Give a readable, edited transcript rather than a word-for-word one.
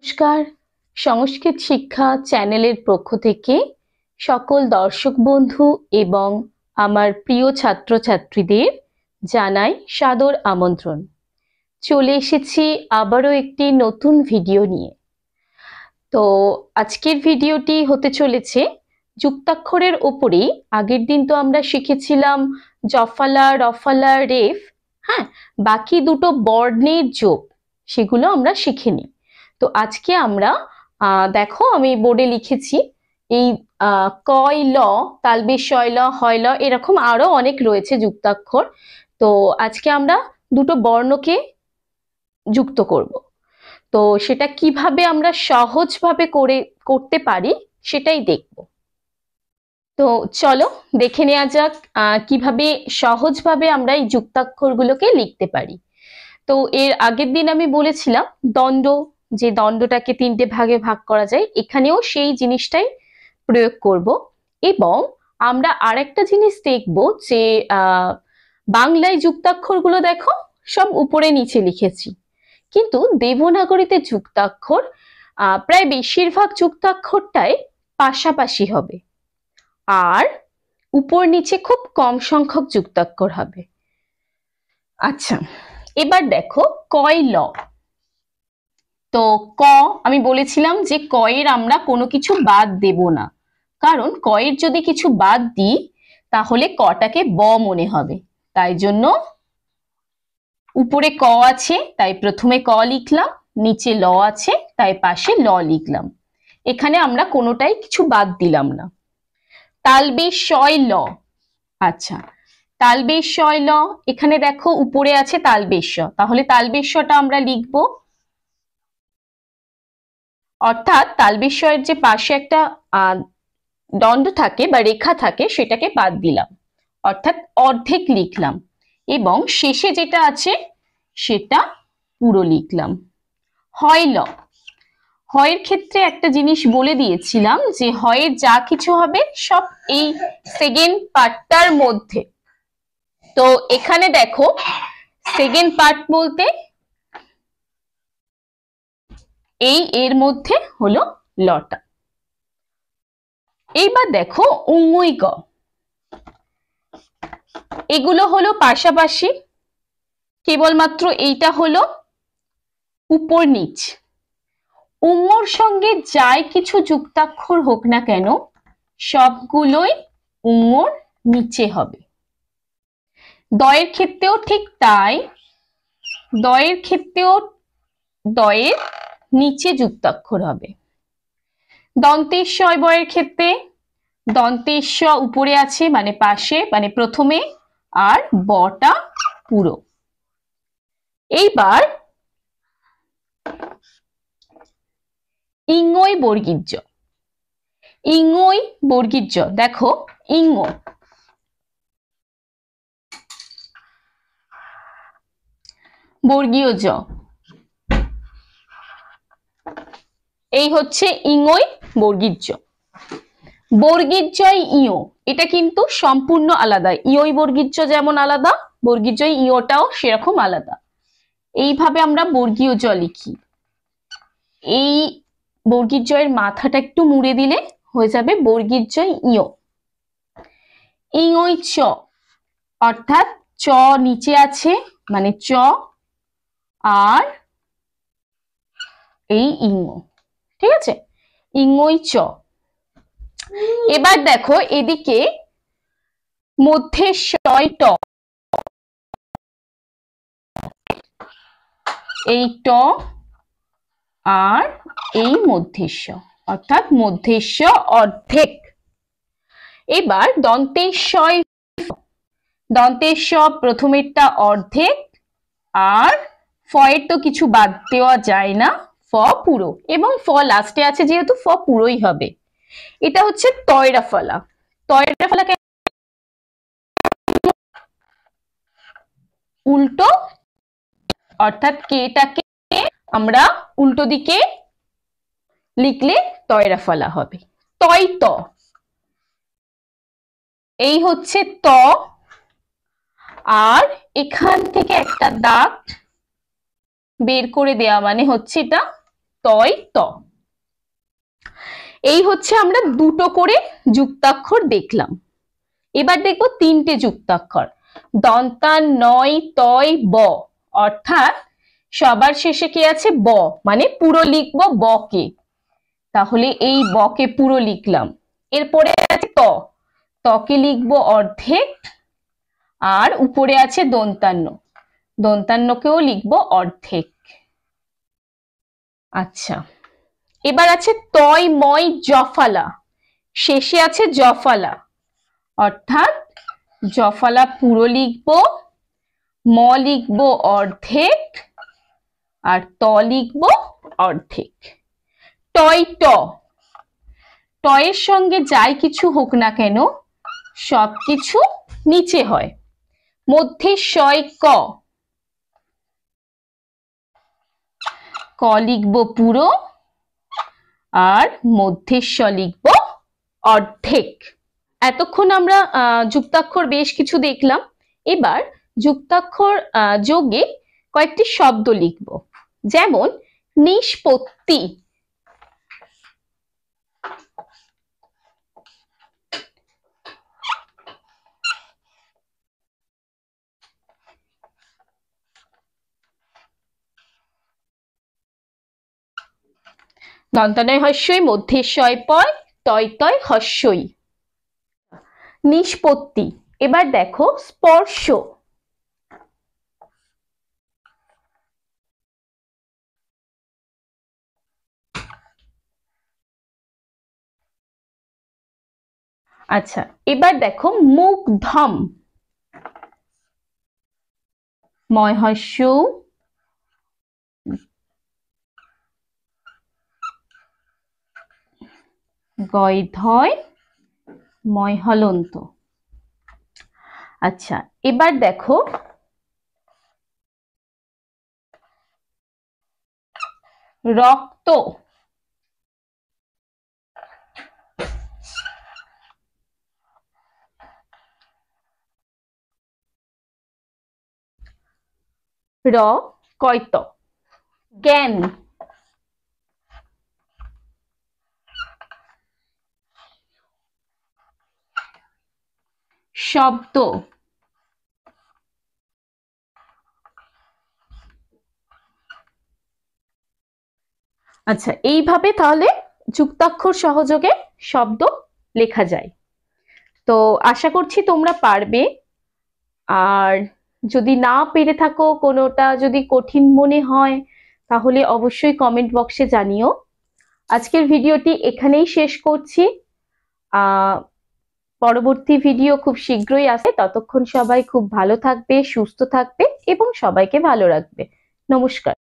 নমস্কার, সংস্কৃত শিক্ষা চ্যানেলের পক্ষ থেকে সকল দর্শক বন্ধু এবং আমার প্রিয় ছাত্রছাত্রীদের জানাই সাদর আমন্ত্রণ। চলে এসেছি আবারও একটি নতুন ভিডিও নিয়ে। তো আজকের ভিডিওটি হতে চলেছে যুক্তাক্ষরের ওপরেই। আগের দিন তো আমরা শিখেছিলাম জফলা, রফলা, রেফ। হ্যাঁ, বাকি দুটো বর্ণের যোগ সেগুলো আমরা শিখে নিই। তো আজকে আমরা দেখো আমি বোর্ডে লিখেছি এই কয় ল, তালবেশ শয় ল, হয় ল, এরকম আরো অনেক রয়েছে যুক্তাক্ষর। তো আজকে আমরা দুটো বর্ণকে যুক্ত করব। তো সেটা কিভাবে আমরা সহজভাবে করতে পারি সেটাই দেখব। তো চলো দেখে নেওয়া যাক কিভাবে সহজভাবে আমরা এই যুক্তাক্ষরগুলোকে লিখতে পারি। তো এর আগের দিন আমি বলেছিলাম দণ্ড, যে দণ্ডটাকে তিনটে ভাগে ভাগ করা যায়, এখানেও সেই জিনিসটাই প্রয়োগ করব। এবং আমরা আরেকটা জিনিস দেখব যে বাংলায় যুক্তাক্ষরগুলো দেখো সব উপরে নিচে লিখেছি, কিন্তু দেবনাগরীতে যুক্তাক্ষর প্রায় বেশিরভাগ যুক্তাক্ষরটাই পাশাপাশি হবে, আর উপর নিচে খুব কম সংখ্যক যুক্তাক্ষর হবে। আচ্ছা, এবার দেখো কয় ল। তো ক, আমি বলেছিলাম যে কয়ের আমরা কোনো কিছু বাদ দেব না, কারণ কয়ের যদি কিছু বাদ দিই তাহলে কটাকে ব মনে হবে। তাই জন্য উপরে ক আছে তাই প্রথমে ক লিখলাম, নিচে ল আছে তাই পাশে ল লিখলাম। এখানে আমরা কোনোটাই কিছু বাদ দিলাম না। তালবেশ শয় ল। আচ্ছা, তালবেশ শয় ল, এখানে দেখো উপরে আছে তালবেশ শ, তাহলে তালবেশ শটা আমরা লিখব। অর্থাৎ তালবেশ শয়ের যে পাশে একটা দণ্ড থাকে বা রেখা থাকে সেটাকে বাদ দিলাম, অর্থাৎ অর্ধেক লিখলাম, এবং শেষে যেটা আছে সেটা পুরো লিখলাম। হয় ল, হয়ের ক্ষেত্রে একটা জিনিস বলে দিয়েছিলাম যে হয়ের যা কিছু হবে সব এই সেকেন্ড পার্টটার মধ্যে। তো এখানে দেখো সেকেন্ড পার্ট বলতে এই এর মধ্যে হলো লটা। এইবার দেখো উঙ্গুই গ, এগুলো হলো পাশাপাশি, কেবলমাত্র এইটা হলো উপর নিচ। উঙ্গর সঙ্গে যাই কিছু যুক্তাক্ষর হোক না কেন সবগুলোই উঙ্গর নিচে হবে। দয়ের ক্ষেত্রেও ঠিক তাই, দয়ের ক্ষেত্রেও দয়ের নিচে যুক্তাক্ষর হবে। দন্তেশ শয় বয়ের ক্ষেত্রে দন্তেশ শ উপরে আছে মানে পাশে, মানে প্রথমে, আর বটা পুরো। এইবার ইঙ্গই বর্গীর জ। ইঙ্গই বর্গীর জ, দেখো ইঙ্গ, বর্গীয় জ, এই হচ্ছে ইঙ্গই বর্গীর জ। বর্গীর জয় ইয়, এটা কিন্তু সম্পূর্ণ আলাদা। ইয়ই বর্গীর জ যেমন আলাদা, বর্গীর জয় ইয়টাও সেরকম আলাদা। এইভাবে আমরা বর্গীয় জ লিখি। এই বর্গীর জয়ের মাথাটা একটু মুড়ে দিলে হয়ে যাবে বর্গীর জয় ইয়। ইঙ্গই চ, অর্থাৎ চ নিচে আছে মানে চ, আর এই ইঙ্গ, ঠিক আছে, ইঙ্গই চ। এবার দেখো এদিকে মধ্যে শয় ট, এই ট আর এই মধ্যেশ, অর্থাৎ মধ্যেশ অর্ধেক। এবার দন্তেশ শয়, দন্তেশ শ প্রথমেরটা অর্ধেক, আর ফয়ের তো কিছু বাদ দেওয়া যায় না, ফ পুরো, এবং ফ লাস্টে আছে যেহেতু ফ পুরোই হবে। এটা হচ্ছে তয়রা ফলা। তয়রা ফলাকে উল্টো, অর্থাৎ কেটাকে আমরা উল্টো দিকে লিখলে তয়রা ফলা হবে। তয় ত, এই হচ্ছে ত, আর এখান থেকে একটা দাগ বের করে দেওয়া মানে হচ্ছে এটা তয় ত। এই হচ্ছে আমরা দুটো করে যুক্তাক্ষর দেখলাম। এবার দেখবো তিনটে যুক্তাক্ষর, দন্তান নয় তয় ব, অর্থাৎ সবার শেষে কি আছে ব, মানে পুরো লিখবো ব কে, তাহলে এই ব কে পুরো লিখলাম। এরপরে আছে ত, তকে লিখবো অর্ধেক, আর উপরে আছে দন্তান্ন, দন্তান্নকেও লিখবো অর্ধেক। আচ্ছা, এবার আছে তয় ময় জফালা, শেষে আছে জফালা, অর্থাৎ জফালা পুরো লিখবো, ম লিখবো অর্ধেক, আর ত লিখবো অর্ধেক। টয় ট, টয়ের সঙ্গে যাই কিছু হোক না কেন সবকিছু নিচে হয়। মধ্যে শয় ক, ক লিখবো পুরো, আর মধ্যে শ লিখবো অর্ধেক। এতক্ষণ আমরা যুক্তাক্ষর বেশ কিছু দেখলাম। এবার যুক্তাক্ষর যোগে কয়েকটি শব্দ লিখব, যেমন নিষ্পত্তি। দন্তানয় হস্যই, মধ্যে শয় পয়, তয় তয় হস্যই। নিষ্পত্তি। এবার দেখো স্পর্শ। আচ্ছা, এবার দেখো মুগ্ধম, ময় হস্য, গয় ধয়, ময় হলন্ত। আচ্ছা, এবার দেখো রক্ত, র কয়ত। জ্ঞান, শব্দ, আচ্ছা এইভাবে তাহলে যুক্তাক্ষর সহযোগে শব্দ লেখা যায়। তো আশা করছি তোমরা পারবে। আর যদি না পেরে থাকো, কোনোটা যদি কঠিন মনে হয়, তাহলে অবশ্যই কমেন্ট বক্সে জানিও। আজকের ভিডিওটি এখানেই শেষ করছি। পরবর্তী ভিডিও খুব শীঘ্রই আসে। ততক্ষণ সবাই খুব ভালো থাকবে, সুস্থ থাকবে এবং সবাইকে ভালো রাখবে। নমস্কার।